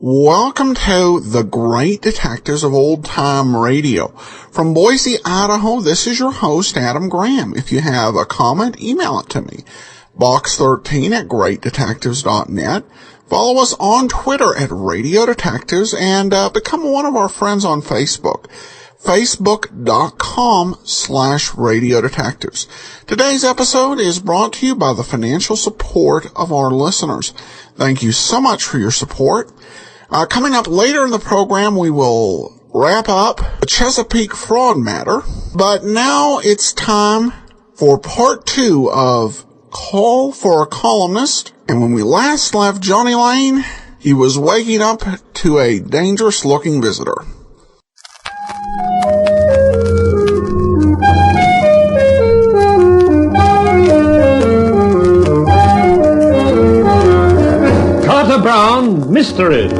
Welcome to the Great Detectives of Old Time Radio. From Boise, Idaho, this is your host, Adam Graham. If you have a comment, email it to me. Box13@greatdetectives.net. Follow us on Twitter at Radio Detectives and become one of our friends on Facebook. Facebook.com/Radio Detectives. Today's episode is brought to you by the financial support of our listeners. Thank you so much for your support. Coming up later in the program, we will wrap up the Chesapeake fraud matter. But now it's time for part 2 of Call for a Columnist. And when we last left Johnny Lane, he was waking up to a dangerous-looking visitor. Carter Brown Mysteries.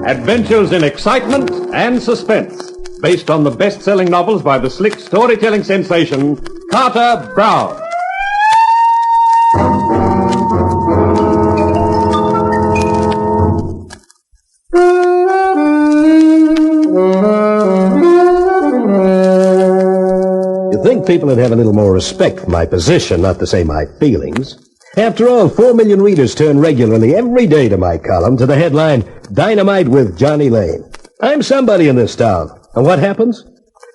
Adventures in excitement and suspense, based on the best-selling novels by the slick storytelling sensation, Carter Brown. You'd think people would have a little more respect for my position, not to say my feelings. After all, 4 million readers turn regularly every day to my column to the headline, Dynamite with Johnny Lane. I'm somebody in this town. And what happens?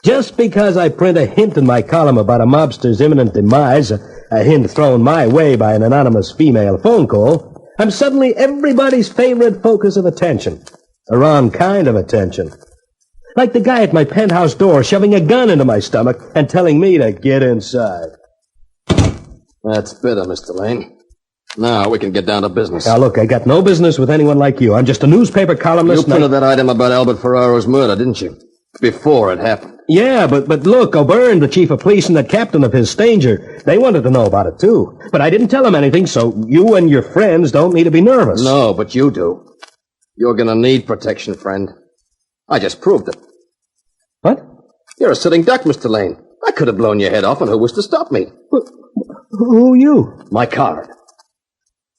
Just because I print a hint in my column about a mobster's imminent demise, a hint thrown my way by an anonymous female phone call, I'm suddenly everybody's favorite focus of attention. The wrong kind of attention. Like the guy at my penthouse door shoving a gun into my stomach and telling me to get inside. That's better, Mr. Lane. Now we can get down to business. Now, look, I got no business with anyone like you. I'm just a newspaper columnist. You printed that item about Albert Ferraro's murder, didn't you? Before it happened. Yeah, but look, O'Byrne, the chief of police, and the captain of his Stanger, they wanted to know about it, too. But I didn't tell them anything, so you and your friends don't need to be nervous. No, but you do. You're gonna need protection, friend. I just proved it. What? You're a sitting duck, Mr. Lane. I could have blown your head off, and who was to stop me? Who are you? My card.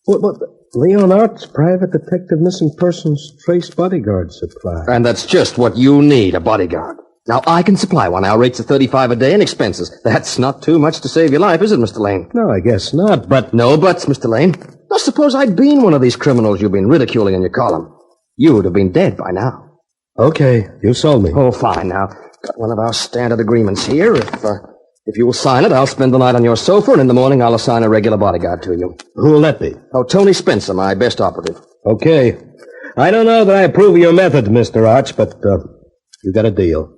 What? Leon Arts, private detective, missing persons, trace bodyguard supply. And that's just what you need, a bodyguard. Now, I can supply one. Our rates are $35 a day and expenses. That's not too much to save your life, is it, Mr. Lane? No, I guess not, but... No buts, Mr. Lane. Now, suppose I'd been one of these criminals you've been ridiculing in your column. You would have been dead by now. Okay, you sold me. Oh, fine. Now, got one of our standard agreements here. If you will sign it, I'll spend the night on your sofa, and in the morning I'll assign a regular bodyguard to you. Who will that be? Oh, Tony Spencer, my best operative. Okay. I don't know that I approve of your methods, Mr. Arch, but you got a deal.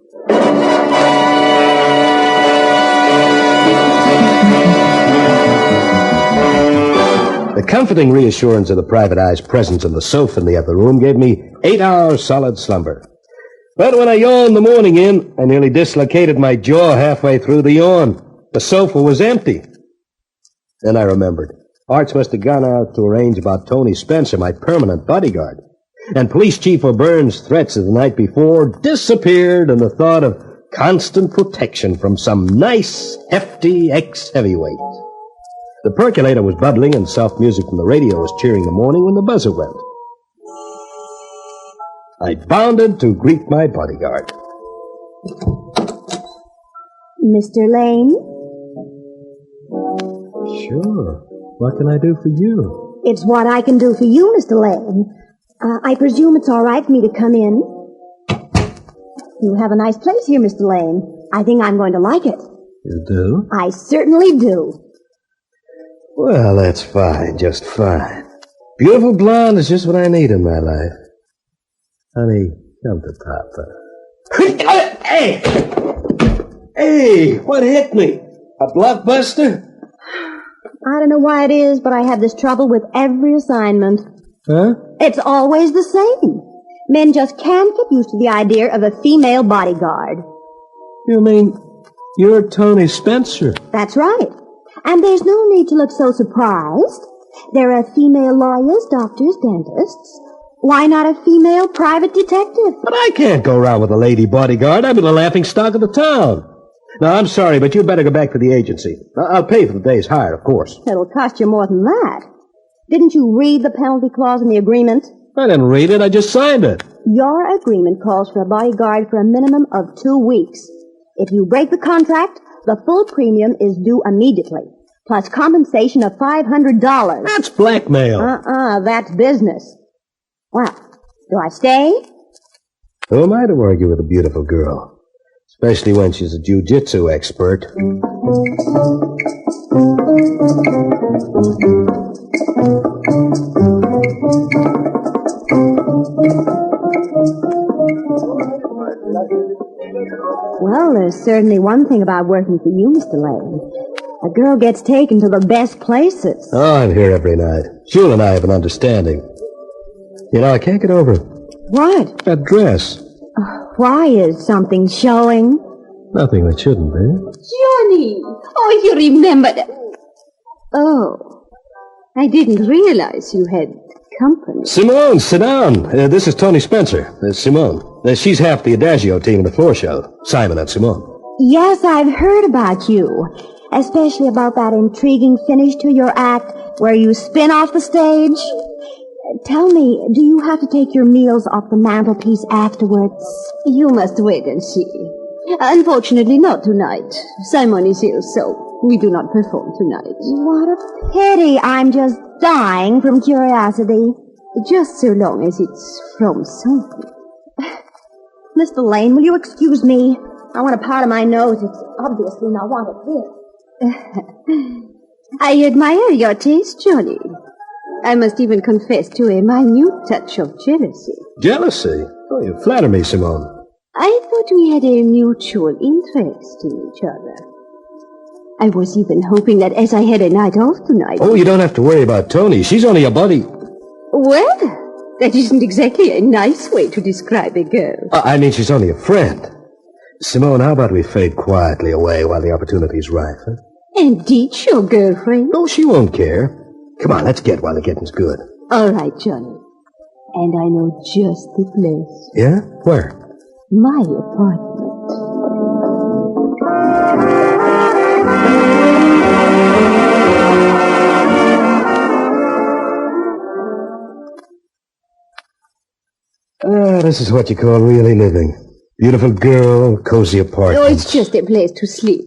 The comforting reassurance of the private eye's presence on the sofa in the other room gave me 8 hours solid slumber. But when I yawned the morning in, I nearly dislocated my jaw halfway through the yawn. The sofa was empty. Then I remembered. Arch must have gone out to arrange about Tony Spencer, my permanent bodyguard. And Police Chief O'Byrne's threats of the night before disappeared in the thought of constant protection from some nice, hefty ex-heavyweight. The percolator was bubbling and soft music from the radio was cheering the morning when the buzzer went. I bounded to greet my bodyguard. Mr. Lane? Sure. What can I do for you? It's what I can do for you, Mr. Lane. I presume it's all right for me to come in? You have a nice place here, Mr. Lane. I think I'm going to like it. You do? I certainly do. Well, that's fine, just fine. Beautiful blonde is just what I need in my life. Honey, come to Papa. Hey, what hit me? A blockbuster? I don't know why it is, but I have this trouble with every assignment. Huh? It's always the same. Men just can't get used to the idea of a female bodyguard. You mean you're Tony Spencer? That's right. And there's no need to look so surprised. There are female lawyers, doctors, dentists. Why not a female private detective? But I can't go around with a lady bodyguard. I've been the laughing stock of the town. Now, I'm sorry, but you'd better go back to the agency. I'll pay for the day's hire, of course. It'll cost you more than that. Didn't you read the penalty clause in the agreement? I didn't read it. I just signed it. Your agreement calls for a bodyguard for a minimum of 2 weeks. If you break the contract, the full premium is due immediately, plus compensation of $500. That's blackmail. That's business. Well, do I stay? Who am I to argue with a beautiful girl? Especially when she's a jiu-jitsu expert. Well, there's certainly one thing about working for you, Mr. Lane. A girl gets taken to the best places. Oh, I'm here every night. Jewel and I have an understanding. You know, I can't get over it. What? That dress. Why is something showing? Nothing that shouldn't be. Johnny! Oh, you remembered. Oh, I didn't realize you had company. Simone, sit down. This is Tony Spencer. Simone. She's half the Adagio team in the floor show. Simon and Simone. Yes, I've heard about you. Especially about that intriguing finish to your act where you spin off the stage. Tell me, do you have to take your meals off the mantelpiece afterwards? You must wait and see. Unfortunately, not tonight. Simon is ill, so we do not perform tonight. What a pity. I'm just dying from curiosity. Just so long as it's from something. Mr. Lane, will you excuse me? I want a part of my nose. It's obviously not wanted here. I admire your taste, Johnny. I must even confess to a minute touch of jealousy. Jealousy? Oh, you flatter me, Simone. I thought we had a mutual interest in each other. I was even hoping that as I had a night off tonight... Oh, you don't have to worry about Tony. She's only a buddy. Well, that isn't exactly a nice way to describe a girl. I mean, she's only a friend. Simone, how about we fade quietly away while the opportunity's ripe, huh? And ditch your girlfriend? Oh, she won't care. Come on, let's get while the getting's good. All right, Johnny. And I know just the place. Yeah? Where? My apartment. This is what you call really living. Beautiful girl, cozy apartment. Oh, it's just a place to sleep.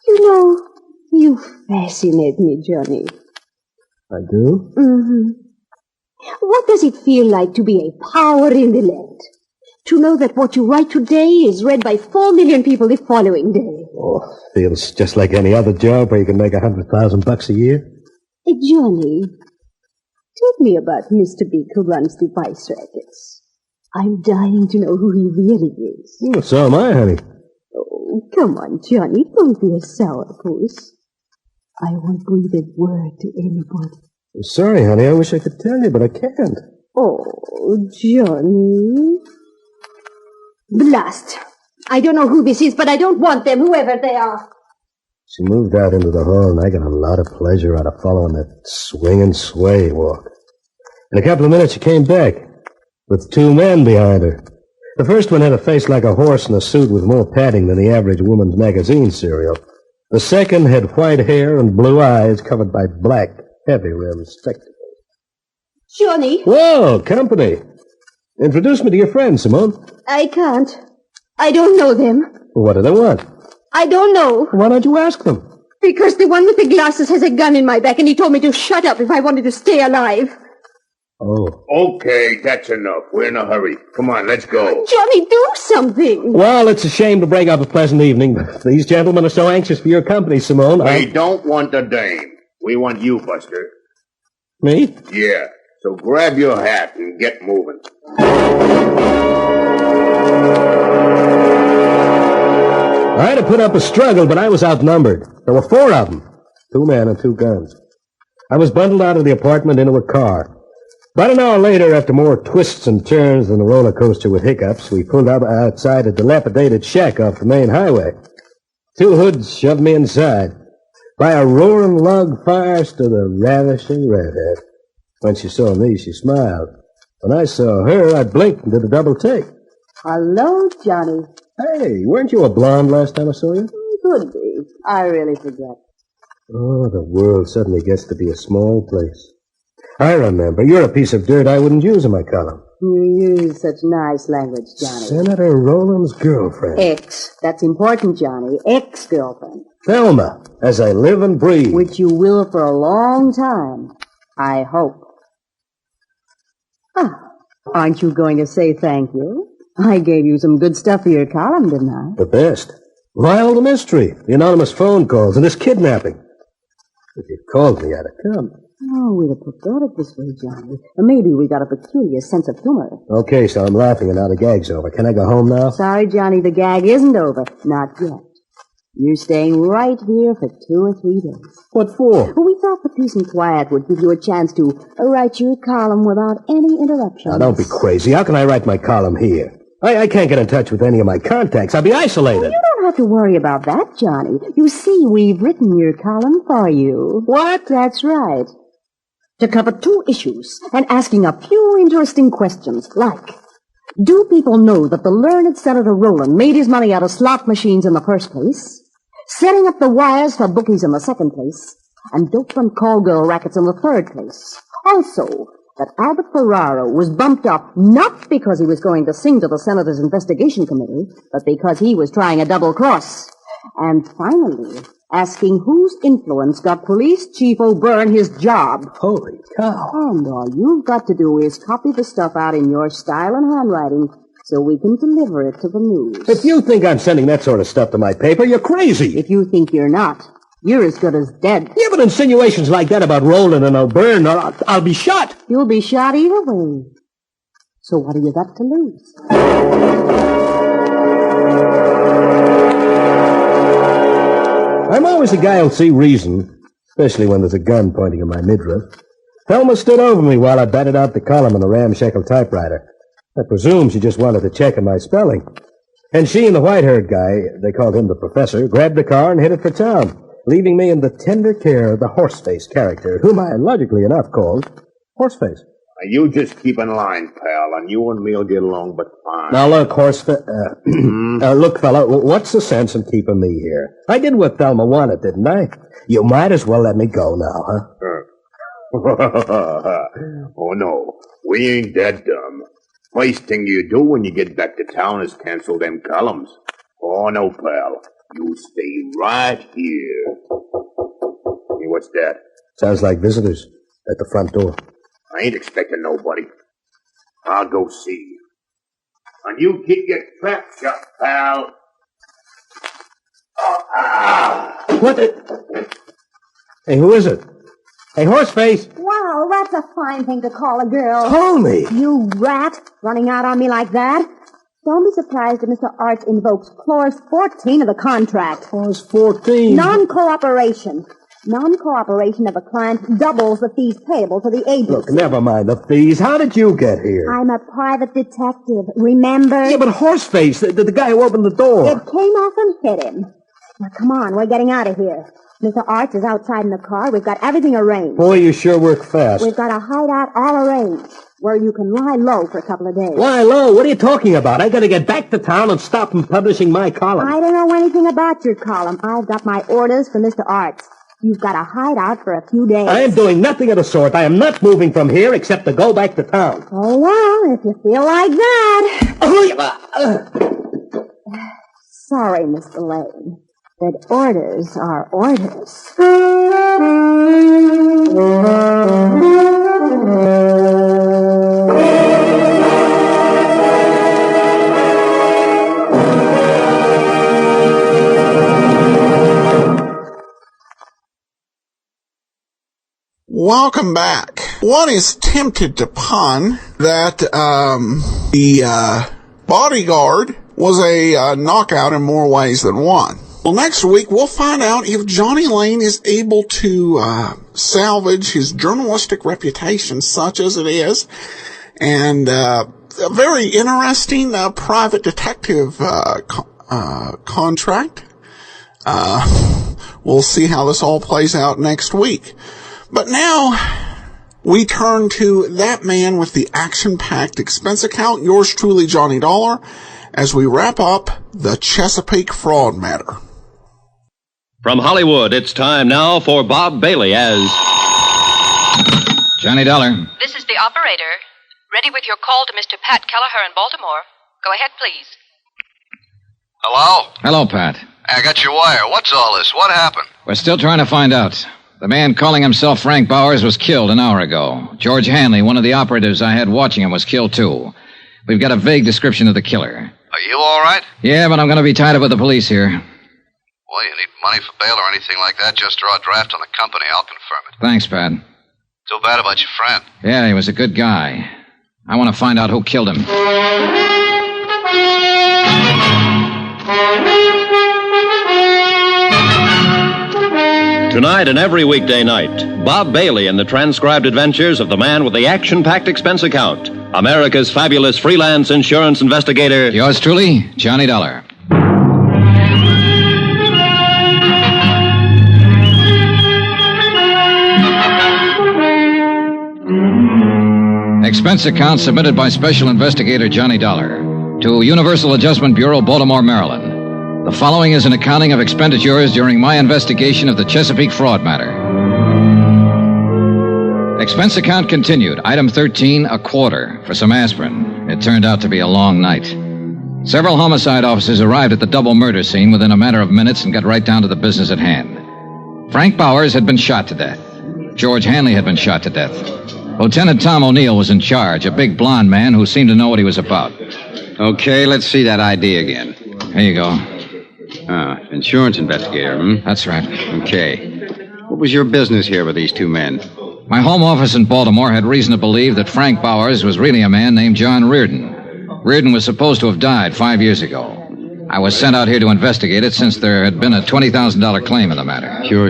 You know, you fascinate me, Johnny. I do? Mm-hmm. What does it feel like to be a power in the land? To know that what you write today is read by 4 million people the following day. Oh, feels just like any other job where you can make $100,000 a year. Johnny, tell me about Mr. Beak who runs the vice rackets. I'm dying to know who he really is. Oh, so am I, honey. Oh, come on, Johnny, don't be a sourpuss. I won't breathe a word to anybody. I'm sorry, honey. I wish I could tell you, but I can't. Oh, Johnny. Blast. I don't know who this is, but I don't want them, whoever they are. She moved out into the hall, and I got a lot of pleasure out of following that swing and sway walk. In a couple of minutes, she came back with 2 men behind her. The first one had a face like a horse in a suit with more padding than the average woman's magazine serial. The second had white hair and blue eyes covered by black, heavy-rimmed spectacles. Johnny. Whoa, company. Introduce me to your friends, Simone. I can't. I don't know them. What do they want? I don't know. Why don't you ask them? Because the one with the glasses has a gun in my back, and he told me to shut up if I wanted to stay alive. Oh. Okay, that's enough. We're in a hurry. Come on, let's go. Johnny, do something. Well, it's a shame to break up a pleasant evening, but these gentlemen are so anxious for your company, Simone. We don't want the dame. We want you, Buster. Me? Yeah, so grab your hat and get moving. I had to put up a struggle, but I was outnumbered. There were 4 of them. 2 men and 2 guns. I was bundled out of the apartment into a car. About an hour later, after more twists and turns than a roller coaster with hiccups, we pulled up outside a dilapidated shack off the main highway. Two hoods shoved me inside. By a roaring log fire stood a ravishing redhead. When she saw me, she smiled. When I saw her, I blinked and did a double take. Hello, Johnny. Hey, weren't you a blonde last time I saw you? Could be. I really forget. Oh, the world suddenly gets to be a small place. I remember. You're a piece of dirt I wouldn't use in my column. You use such nice language, Johnny. Senator Rowland's girlfriend. Ex. That's important, Johnny. Ex-girlfriend. Thelma, as I live and breathe. Which you will for a long time. I hope. Ah, aren't you going to say thank you? I gave you some good stuff for your column, didn't I? The best. Lyle the mystery, the anonymous phone calls, and this kidnapping. If you'd called me, I'd have come. Oh, we'd have prepared it this way, Johnny. Maybe we got a peculiar sense of humor. Okay, so I'm laughing and now the gag's over. Can I go home now? Sorry, Johnny, the gag isn't over. Not yet. You're staying right here for 2 or 3 days. What for? We thought the peace and quiet would give you a chance to write your column without any interruptions. Now, don't be crazy. How can I write my column here? I can't get in touch with any of my contacts. I'll be isolated. You don't have to worry about that, Johnny. You see, we've written your column for you. What? That's right. To cover 2 issues and asking a few interesting questions, like, do people know that the learned Senator Rowland made his money out of slot machines in the first place, setting up the wires for bookies in the second place, and dope and call girl rackets in the third place? Also, that Albert Ferraro was bumped up not because he was going to sing to the Senator's investigation committee, but because he was trying a double cross. And finally, asking whose influence got Police Chief O'Byrne his job. Holy cow. And all you've got to do is copy the stuff out in your style and handwriting so we can deliver it to the news. If you think I'm sending that sort of stuff to my paper, you're crazy. If you think you're not, you're as good as dead. Yeah, but insinuations like that about Rowland and O'Byrne, I'll be shot. You'll be shot either way. So what have you got to lose? I'm always the guy who'll see reason, especially when there's a gun pointing at my midriff. Thelma stood over me while I batted out the column on the ramshackle typewriter. I presume she just wanted to check on my spelling. And she and the white-haired guy, they called him the professor, grabbed the car and headed for town, leaving me in the tender care of the Horseface character, whom I logically enough called Horseface. You just keep in line, pal, and you and me'll get along but fine. Now look, look, fella, what's the sense in keeping me here? I did what Thelma wanted, didn't I? You might as well let me go now, huh? Oh, no, we ain't that dumb. First thing you do when you get back to town is cancel them columns. Oh, no, pal. You stay right here. Hey, what's that? Sounds like visitors at the front door. I ain't expecting nobody. I'll go see. And you keep your trap shut, pal. What the... Hey, who is it? Hey, Horseface! Wow, that's a fine thing to call a girl. Tony! You rat, running out on me like that. Don't be surprised if Mr. Arts invokes Clause 14 of the contract. Clause 14? Non-cooperation. Non-cooperation of a client doubles the fees payable to the agency. Look, never mind the fees. How did you get here? I'm a private detective, remember? Yeah, but Horseface, the guy who opened the door. It came off and hit him. Now, come on, we're getting out of here. Mr. Arts is outside in the car. We've got everything arranged. Boy, you sure work fast. We've got a hideout all arranged, where you can lie low for a couple of days. Lie low? What are you talking about? I gotta get back to town and stop him publishing my column. I don't know anything about your column. I've got my orders from Mr. Arts. You've got a hideout for a few days. I am doing nothing of the sort. I am not moving from here except to go back to town. Oh, well, if you feel like that. Sorry, Mr. Lane, but orders are orders. Welcome back. One is tempted to pun that the bodyguard was a knockout in more ways than one. Well, next week, we'll find out if Johnny Lane is able to salvage his journalistic reputation, such as it is, and a very interesting private detective contract. We'll see how this all plays out next week. But now, we turn to that man with the action-packed expense account, yours truly, Johnny Dollar, as we wrap up the Chesapeake fraud matter. From Hollywood, it's time now for Bob Bailey as Johnny Dollar. This is the operator. Ready with your call to Mr. Pat Kelleher in Baltimore. Go ahead, please. Hello? Hello, Pat. I got your wire. What's all this? What happened? We're still trying to find out. The man calling himself Frank Bowers was killed an hour ago. George Hanley, one of the operatives I had watching him, was killed too. We've got a vague description of the killer. Are you all right? Yeah, but I'm going to be tied up with the police here. Well, you need money for bail or anything like that, just draw a draft on the company. I'll confirm it. Thanks, Pat. Too bad about your friend. Yeah, he was a good guy. I want to find out who killed him. Tonight and every weekday night, Bob Bailey in the transcribed adventures of the man with the action-packed expense account, America's fabulous freelance insurance investigator. Yours truly, Johnny Dollar. Expense account submitted by Special Investigator Johnny Dollar to Universal Adjustment Bureau, Baltimore, Maryland. The following is an accounting of expenditures during my investigation of the Chesapeake fraud matter. Expense account continued. Item 13, a quarter for some aspirin. It turned out to be a long night. Several homicide officers arrived at the double murder scene within a matter of minutes and got right down to the business at hand. Frank Bowers had been shot to death. George Hanley had been shot to death. Lieutenant Tom O'Neill was in charge, a big blond man who seemed to know what he was about. Okay, let's see that ID again. Here you go. Insurance investigator, That's right. Okay. What was your business here with these two men? My home office in Baltimore had reason to believe that Frank Bowers was really a man named John Reardon. Reardon was supposed to have died 5 years ago. I was sent out here to investigate it since there had been a $20,000 claim in the matter. Sure.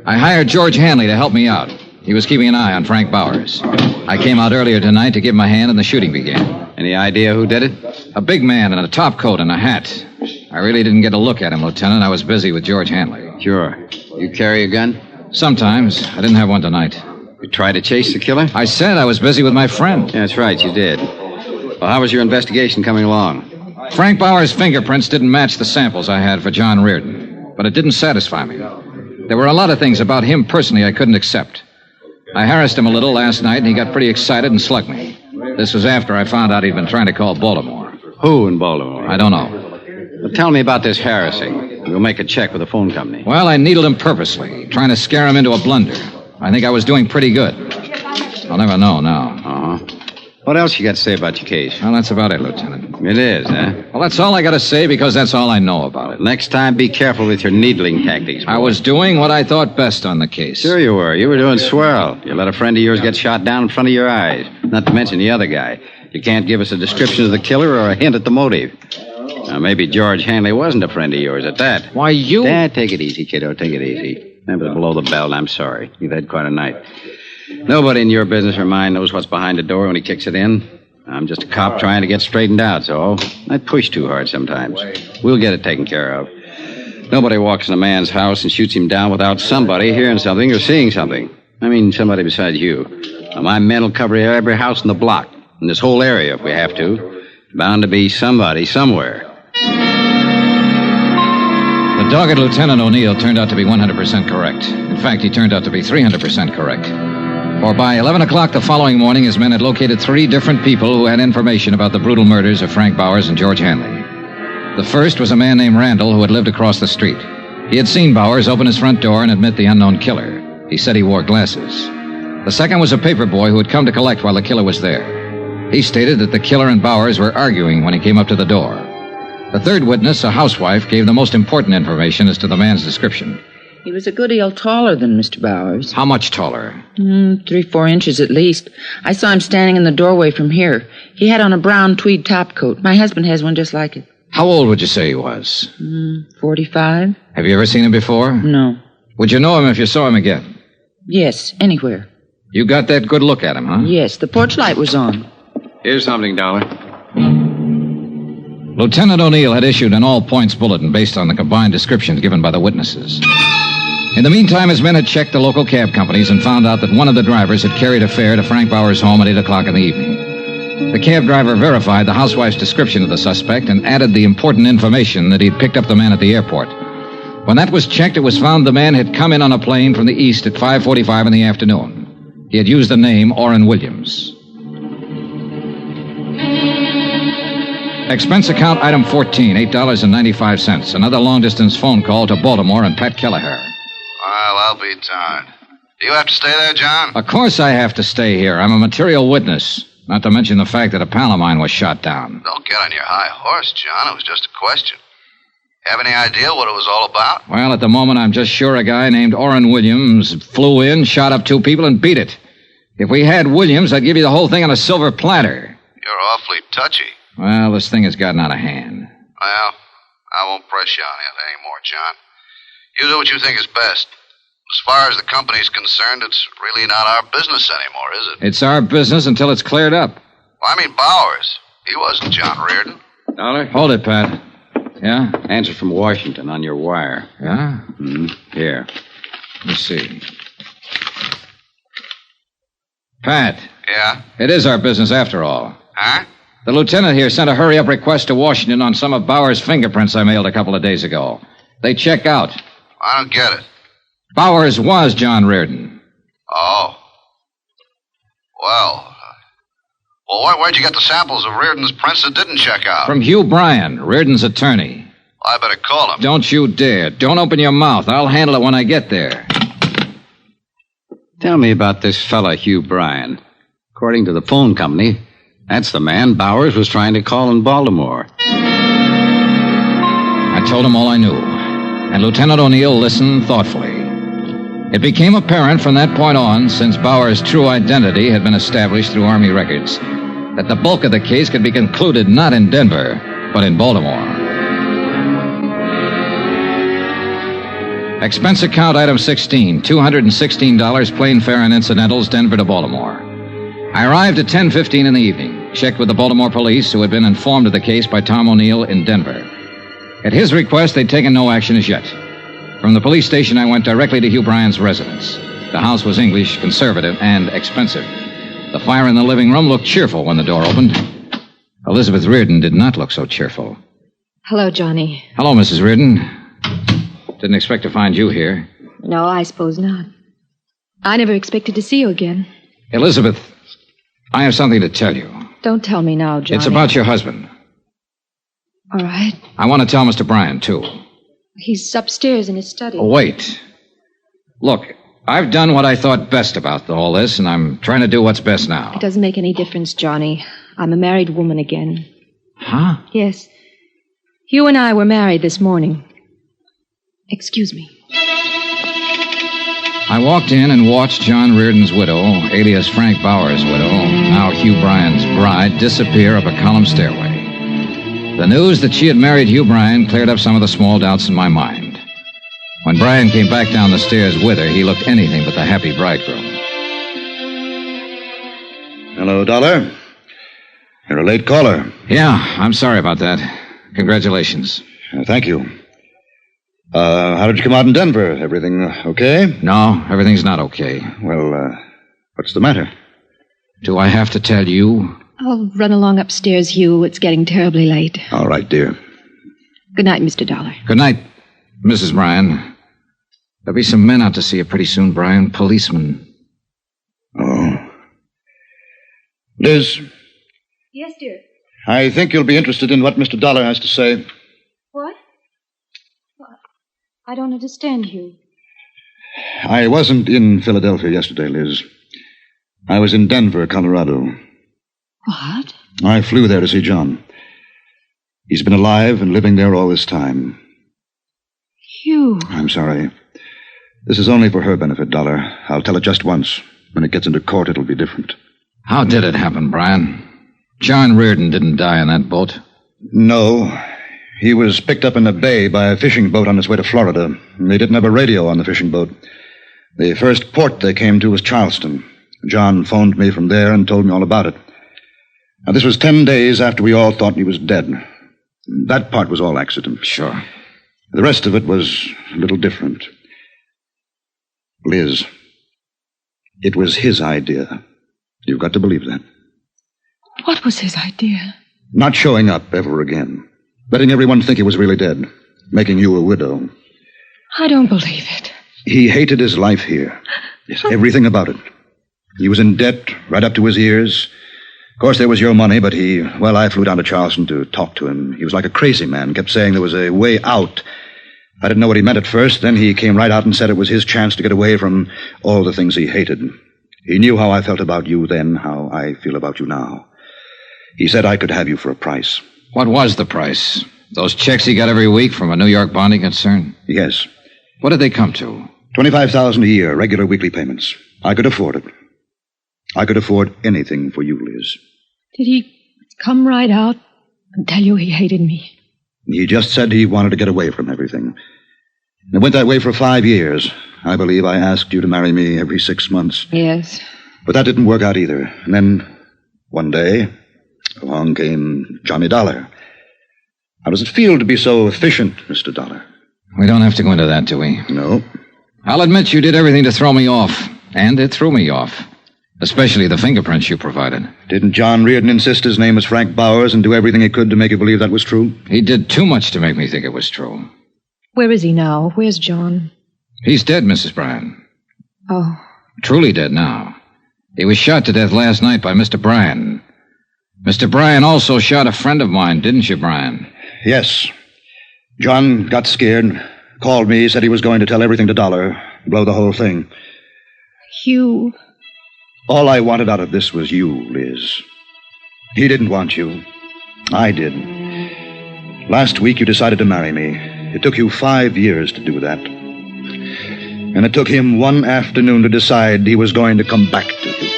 I hired George Hanley to help me out. He was keeping an eye on Frank Bowers. I came out earlier tonight to give him a hand and the shooting began. Any idea who did it? A big man in a top coat and a hat. I really didn't get a look at him, Lieutenant. I was busy with George Hanley. Sure. You carry a gun? Sometimes. I didn't have one tonight. You tried to chase the killer? I said I was busy with my friend. Yeah, that's right, you did. Well, how was your investigation coming along? Frank Bowers' fingerprints didn't match the samples I had for John Reardon, but it didn't satisfy me. There were a lot of things about him personally I couldn't accept. I harassed him a little last night, and he got pretty excited and slugged me. This was after I found out he'd been trying to call Baltimore. Who in Baltimore? I don't know. Well, tell me about this harassing. We'll make a check with the phone company. Well, I needled him purposely, trying to scare him into a blunder. I think I was doing pretty good. I'll never know now. Uh-huh. What else you got to say about your case? Well, that's about it, Lieutenant. It is, huh? Well, that's all I got to say because that's all I know about it. Next time, be careful with your needling tactics. Boy. I was doing what I thought best on the case. Sure you were. You were doing swell. You let a friend of yours get shot down in front of your eyes. Not to mention the other guy. You can't give us a description of the killer or a hint at the motive. Now, maybe George Hanley wasn't a friend of yours at that. Why, you... Dad, take it easy, kiddo. Take it easy. Never below the belt. I'm sorry. You've had quite a night. Nobody in your business or mine knows what's behind the door when he kicks it in. I'm just a cop trying to get straightened out, so I push too hard sometimes. We'll get it taken care of. Nobody walks in a man's house and shoots him down without somebody hearing something or seeing something. I mean, somebody besides you. Now, my men will cover every house in the block, in this whole area if we have to. Bound to be somebody somewhere. The dogged Lieutenant O'Neill turned out to be 100% correct. In fact, he turned out to be 300% correct. For by 11 o'clock the following morning, his men had located 3 different people who had information about the brutal murders of Frank Bowers and George Hanley. The first was a man named Randall who had lived across the street. He had seen Bowers open his front door and admit the unknown killer. He said he wore glasses. The second was a paper boy who had come to collect while the killer was there. He stated that the killer and Bowers were arguing when he came up to the door. The third witness, a housewife, gave the most important information as to the man's description. He was a good deal taller than Mr. Bowers. How much taller? 3-4 inches at least. I saw him standing in the doorway from here. He had on a brown tweed topcoat. My husband has one just like it. How old would you say he was? 45. Have you ever seen him before? No. Would you know him if you saw him again? Yes, anywhere. You got that good look at him, huh? Yes, the porch light was on. Here's something, Dollar. Lieutenant O'Neill had issued an all-points bulletin based on the combined descriptions given by the witnesses. In the meantime, his men had checked the local cab companies and found out that one of the drivers had carried a fare to Frank Bauer's home at 8 o'clock in the evening. The cab driver verified the housewife's description of the suspect and added the important information that he'd picked up the man at the airport. When that was checked, it was found the man had come in on a plane from the east at 5:45 in the afternoon. He had used the name Orrin Williams. Expense account item 14, $8.95. Another long-distance phone call to Baltimore and Pat Kelleher. Well, I'll be darned. Do you have to stay there, John? Of course I have to stay here. I'm a material witness. Not to mention the fact that a pal of mine was shot down. Don't get on your high horse, John. It was just a question. Have any idea what it was all about? Well, at the moment, I'm just sure a guy named Orrin Williams flew in, shot up 2 people, and beat it. If we had Williams, I'd give you the whole thing on a silver platter. You're awfully touchy. Well, this thing has gotten out of hand. Well, I won't press you on it anymore, John. You do what you think is best. As far as the company's concerned, it's really not our business anymore, is it? It's our business until it's cleared up. Well, I mean Bowers. He wasn't John Reardon. Dollar? Hold it, Pat. Yeah? Answer from Washington on your wire. Yeah? Here. Let me see. Pat. Yeah? It is our business after all. Huh? The lieutenant here sent a hurry-up request to Washington on some of Bauer's fingerprints I mailed a couple of days ago. They check out. I don't get it. Bowers was John Reardon. Oh. Well, where'd you get the samples of Reardon's prints that didn't check out? From Hugh Bryan, Reardon's attorney. I better call him. Don't you dare. Don't open your mouth. I'll handle it when I get there. Tell me about this fella, Hugh Bryan. According to the phone company, that's the man Bowers was trying to call in Baltimore. I told him all I knew, and Lieutenant O'Neill listened thoughtfully. It became apparent from that point on, since Bauer's true identity had been established through Army records, that the bulk of the case could be concluded not in Denver, but in Baltimore. Expense account item 16, $216 plane fare and incidentals, Denver to Baltimore. I arrived at 10:15 in the evening, checked with the Baltimore police, who had been informed of the case by Tom O'Neill in Denver. At his request, they'd taken no action as yet. From the police station, I went directly to Hugh Bryan's residence. The house was English, conservative, and expensive. The fire in the living room looked cheerful when the door opened. Elizabeth Reardon did not look so cheerful. Hello, Johnny. Hello, Mrs. Reardon. Didn't expect to find you here. No, I suppose not. I never expected to see you again. Elizabeth, I have something to tell you. Don't tell me now, Johnny. It's about your husband. All right. I want to tell Mr. Bryan, too. He's upstairs in his study. Oh, wait. Look, I've done what I thought best about all this, and I'm trying to do what's best now. It doesn't make any difference, Johnny. I'm a married woman again. Huh? Yes. Hugh and I were married this morning. Excuse me. I walked in and watched John Reardon's widow, alias Frank Bauer's widow, now Hugh Bryan's bride, disappear up a column stairway. The news that she had married Hugh Bryan cleared up some of the small doubts in my mind. When Bryan came back down the stairs with her, he looked anything but the happy bridegroom. Hello, Dollar. You're a late caller. Yeah, I'm sorry about that. Congratulations. Thank you. How did you come out in Denver? Everything okay? No, everything's not okay. Well, what's the matter? Do I have to tell you? I'll run along upstairs, Hugh. It's getting terribly late. All right, dear. Good night, Mr. Dollar. Good night, Mrs. Bryan. There'll be some men out to see you pretty soon, Bryan. Policemen. Oh. Liz, Yes, dear. I think you'll be interested in what Mr. Dollar has to say. What? I don't understand, Hugh. I wasn't in Philadelphia yesterday, Liz. I was in Denver, Colorado. What? I flew there to see John. He's been alive and living there all this time. Hugh. I'm sorry. This is only for her benefit, Dollar. I'll tell it just once. When it gets into court, it'll be different. How did it happen, Bryan? John Reardon didn't die in that boat. No. He was picked up in the bay by a fishing boat on its way to Florida. They didn't have a radio on the fishing boat. The first port they came to was Charleston. John phoned me from there and told me all about it. Now, this was 10 days after we all thought he was dead. That part was all accident. Sure. The rest of it was a little different. Liz, it was his idea. You've got to believe that. What was his idea? Not showing up ever again. Letting everyone think he was really dead. Making you a widow. I don't believe it. He hated his life here. Yes, everything about it. He was in debt right up to his ears. Of course, there was your money, but I flew down to Charleston to talk to him. He was like a crazy man, kept saying there was a way out. I didn't know what he meant at first. Then he came right out and said it was his chance to get away from all the things he hated. He knew how I felt about you then, how I feel about you now. He said I could have you for a price. What was the price? Those checks he got every week from a New York bonding concern? Yes. What did they come to? $25,000 a year, regular weekly payments. I could afford it. I could afford anything for you, Liz. Did he come right out and tell you he hated me? He just said he wanted to get away from everything. It went that way for 5 years. I believe I asked you to marry me every 6 months. Yes. But that didn't work out either. And then, one day, along came Johnny Dollar. How does it feel to be so efficient, Mr. Dollar? We don't have to go into that, do we? No. I'll admit you did everything to throw me off. And it threw me off. Especially the fingerprints you provided. Didn't John Reardon insist his name was Frank Bowers and do everything he could to make you believe that was true? He did too much to make me think it was true. Where is he now? Where's John? He's dead, Mrs. Bryan. Oh. Truly dead now. He was shot to death last night by Mr. Bryan. Mr. Bryan also shot a friend of mine, didn't you, Bryan? Yes. John got scared, called me, said he was going to tell everything to Dollar, blow the whole thing. Hugh. All I wanted out of this was you, Liz. He didn't want you. I did. Last week you decided to marry me. It took you 5 years to do that. And it took him one afternoon to decide he was going to come back to you.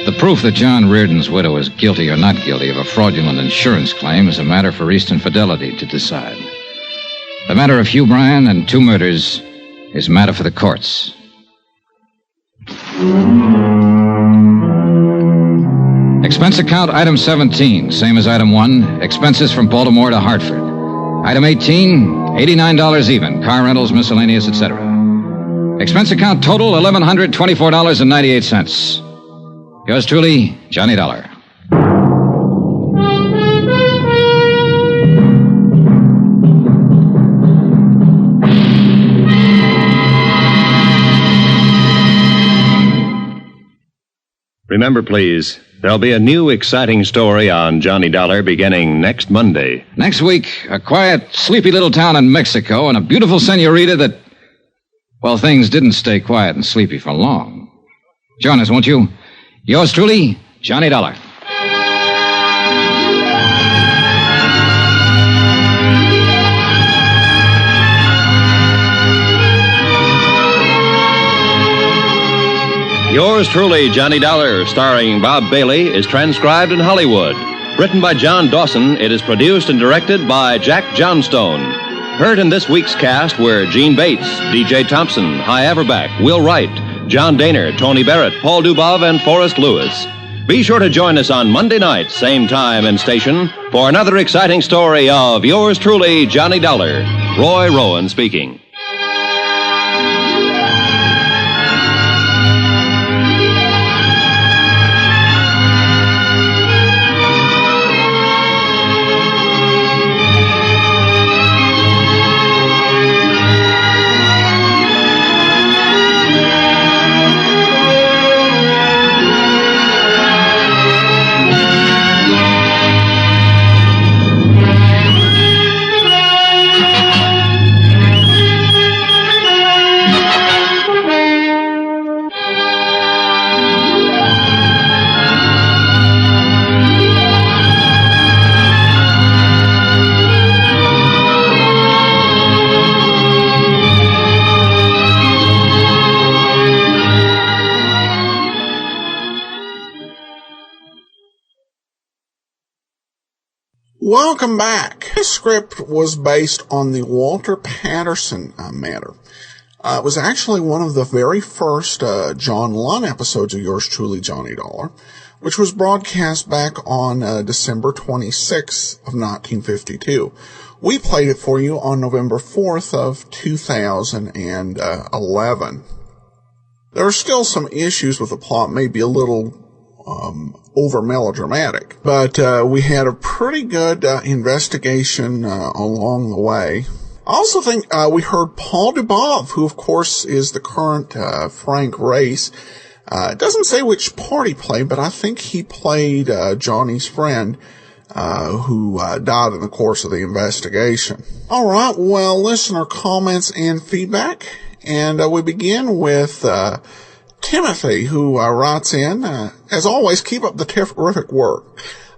The proof that John Reardon's widow is guilty or not guilty of a fraudulent insurance claim is a matter for Eastern Fidelity to decide. The matter of Hugh Bryan and 2 murders is a matter for the courts. Expense account item 17, same as item 1. Expenses from Baltimore to Hartford. Item 18, $89 even. Car rentals, miscellaneous, etc. Expense account total, $1,124.98. Yours truly, Johnny Dollar. Remember, please, there'll be a new exciting story on Johnny Dollar beginning next Monday. Next week, a quiet, sleepy little town in Mexico and a beautiful senorita that, well, things didn't stay quiet and sleepy for long. Join us, won't you? Yours truly, Johnny Dollar. Yours truly, Johnny Dollar, starring Bob Bailey, is transcribed in Hollywood. Written by John Dawson, it is produced and directed by Jack Johnstone. Heard in this week's cast were Gene Bates, D.J. Thompson, Hy Averback, Will Wright, John Daner, Tony Barrett, Paul Dubov, and Forrest Lewis. Be sure to join us on Monday night, same time and station, for another exciting story of yours truly, Johnny Dollar. Roy Rowan speaking. Welcome back. This script was based on the Walter Patterson matter. It was actually one of the very first John Lunn episodes of Yours Truly, Johnny Dollar, which was broadcast back on December 26th of 1952. We played it for you on November 4th of 2011. There are still some issues with the plot, maybe a little over melodramatic, but we had a pretty good investigation along the way. I also think we heard Paul Dubov, who of course is the current Frank Race. It doesn't say which part he played, but I think he played Johnny's friend who died in the course of the investigation. All right, well, listener comments and feedback, and we begin with Timothy, who writes in, as always, keep up the terrific work.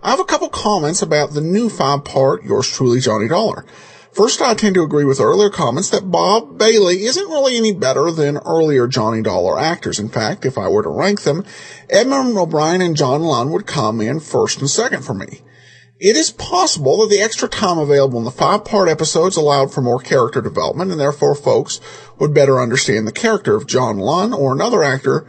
I have a couple comments about the new 5-part Yours Truly, Johnny Dollar. First, I tend to agree with earlier comments that Bob Bailey isn't really any better than earlier Johnny Dollar actors. In fact, if I were to rank them, Edmund O'Brien and John Lunn would come in first and second for me. It is possible that the extra time available in the 5-part episodes allowed for more character development, and therefore folks would better understand the character. If John Lunn or another actor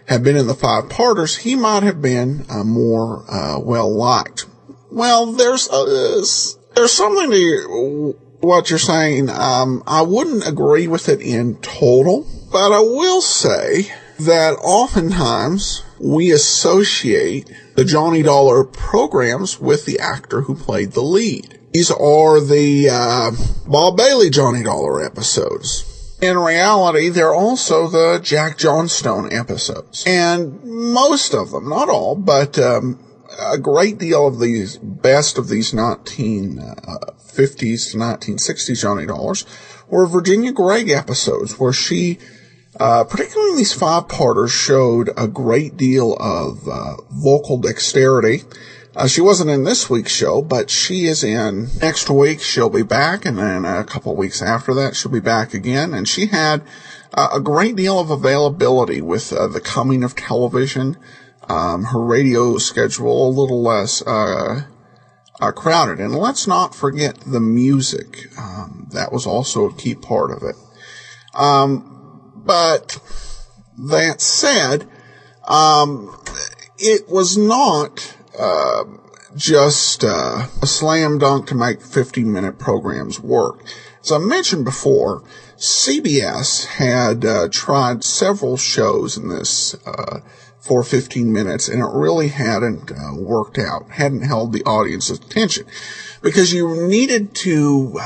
had been in the 5-parters, he might have been more well-liked. Well, there's something to what you're saying. I wouldn't agree with it in total, but I will say that oftentimes we associate the Johnny Dollar programs with the actor who played the lead. These are the Bob Bailey Johnny Dollar episodes. In reality, they're also the Jack Johnstone episodes. And most of them, not all, but a great deal of these, best of these 1950s to 1960s Johnny Dollars were Virginia Gregg episodes, where she, particularly in these 5-parters, showed a great deal of vocal dexterity. She wasn't in this week's show, but she is in next week. She'll be back, and then a couple of weeks after that, she'll be back again. And she had a great deal of availability with the coming of television. Her radio schedule a little less crowded. And let's not forget the music. That was also a key part of it. But that said, it was not just a slam dunk to make 50-minute programs work. As I mentioned before, CBS had tried several shows in this for 15 minutes, and it really hadn't worked out, hadn't held the audience's attention, because you needed to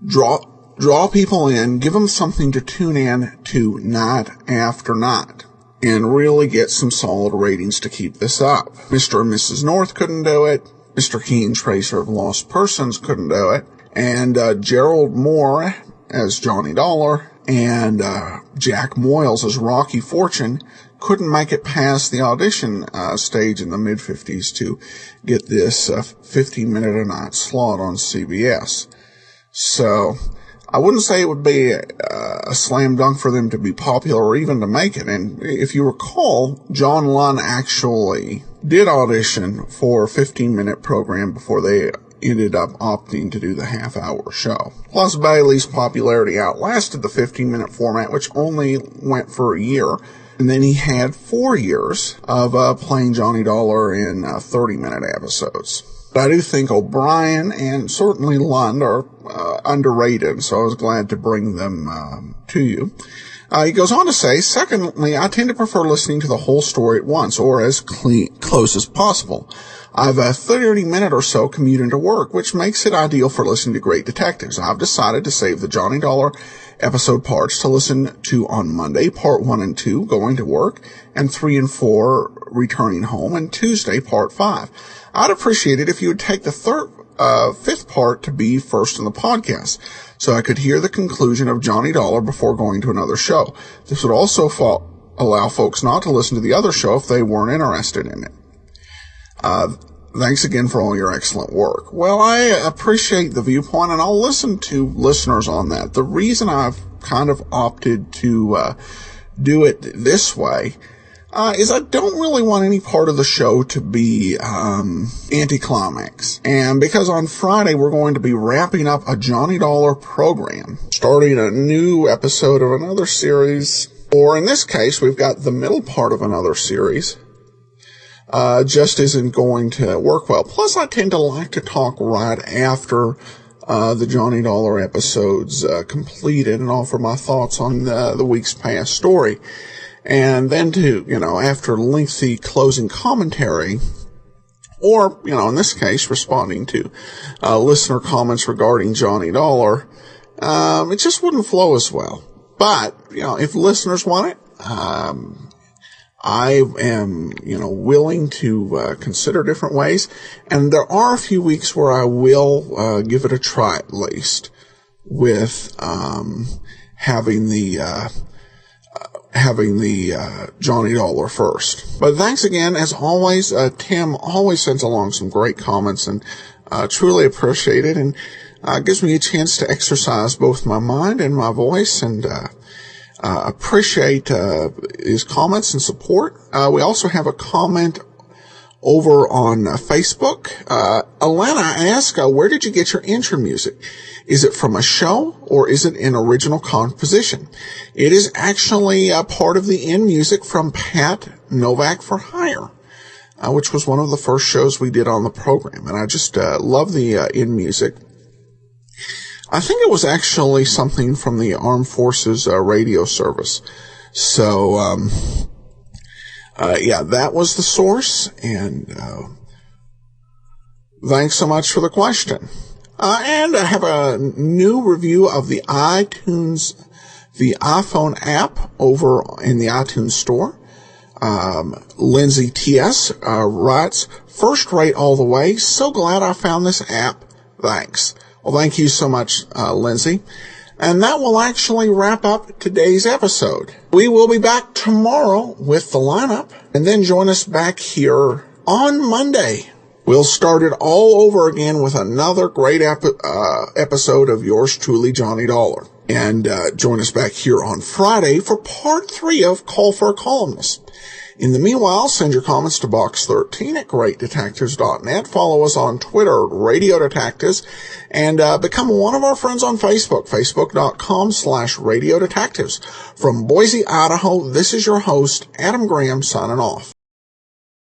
draw people in, give them something to tune in to night after night, and really get some solid ratings to keep this up. Mr. and Mrs. North couldn't do it. Mr. Keen, Tracer of Lost Persons, couldn't do it. And Gerald Moore as Johnny Dollar and Jack Moyles as Rocky Fortune couldn't make it past the audition stage in the mid-50s to get this 15-minute-a-night slot on CBS. So I wouldn't say it would be a slam dunk for them to be popular or even to make it. And if you recall, John Lunn actually did audition for a 15-minute program before they ended up opting to do the half-hour show. Plus, Bailey's popularity outlasted the 15-minute format, which only went for a year. And then he had 4 years of playing Johnny Dollar in 30-minute episodes. But I do think O'Brien and certainly Lund are underrated, so I was glad to bring them to you. He goes on to say, secondly, I tend to prefer listening to the whole story at once, or as close as possible. I've a 30-minute or so commute into work, which makes it ideal for listening to great detectives. I've decided to save the Johnny Dollar episode parts to listen to on Monday, part 1 and 2, going to work, and 3 and 4, returning home, and Tuesday, part 5. I'd appreciate it if you would take the fifth part to be first in the podcast, so I could hear the conclusion of Johnny Dollar before going to another show. This would also allow folks not to listen to the other show if they weren't interested in it. Thanks again for all your excellent work. Well, I appreciate the viewpoint, and I'll listen to listeners on that. The reason I've kind of opted to do it this way, is I don't really want any part of the show to be anticlimax. And because on Friday we're going to be wrapping up a Johnny Dollar program, starting a new episode of another series, or in this case, we've got the middle part of another series, just isn't going to work well. Plus, I tend to like to talk right after the Johnny Dollar episodes completed and offer my thoughts on the week's past story. And then after lengthy closing commentary, or, in this case, responding to listener comments regarding Johnny Dollar, it just wouldn't flow as well. But, if listeners want it, I am, willing to consider different ways. And there are a few weeks where I will give it a try at least with having the Johnny Dollar first. But thanks again. As always, Tim always sends along some great comments, and truly appreciate it, and gives me a chance to exercise both my mind and my voice, and appreciate his comments and support. We also have a comment over on Facebook. Alana asked, where did you get your intro music? Is it from a show, or is it an original composition? It is actually a part of the end music from Pat Novak for Hire, which was one of the first shows we did on the program. And I just love the end music. I think it was actually something from the Armed Forces radio service. So, that was the source, and thanks so much for the question. And I have a new review of the iPhone app over in the iTunes store. Lindsay T.S. writes, first rate all the way. So glad I found this app. Thanks. Well, thank you so much, Lindsay. And that will actually wrap up today's episode. We will be back tomorrow with the lineup, and then join us back here on Monday. We'll start it all over again with another great episode of yours truly, Johnny Dollar. And join us back here on Friday for part 3 of Call for a Columnist. In the meanwhile, send your comments to box13 at greatdetectives.net. Follow us on Twitter, Radio Detectives, and become one of our friends on Facebook, facebook.com/Radio Detectives. From Boise, Idaho, this is your host, Adam Graham, signing off.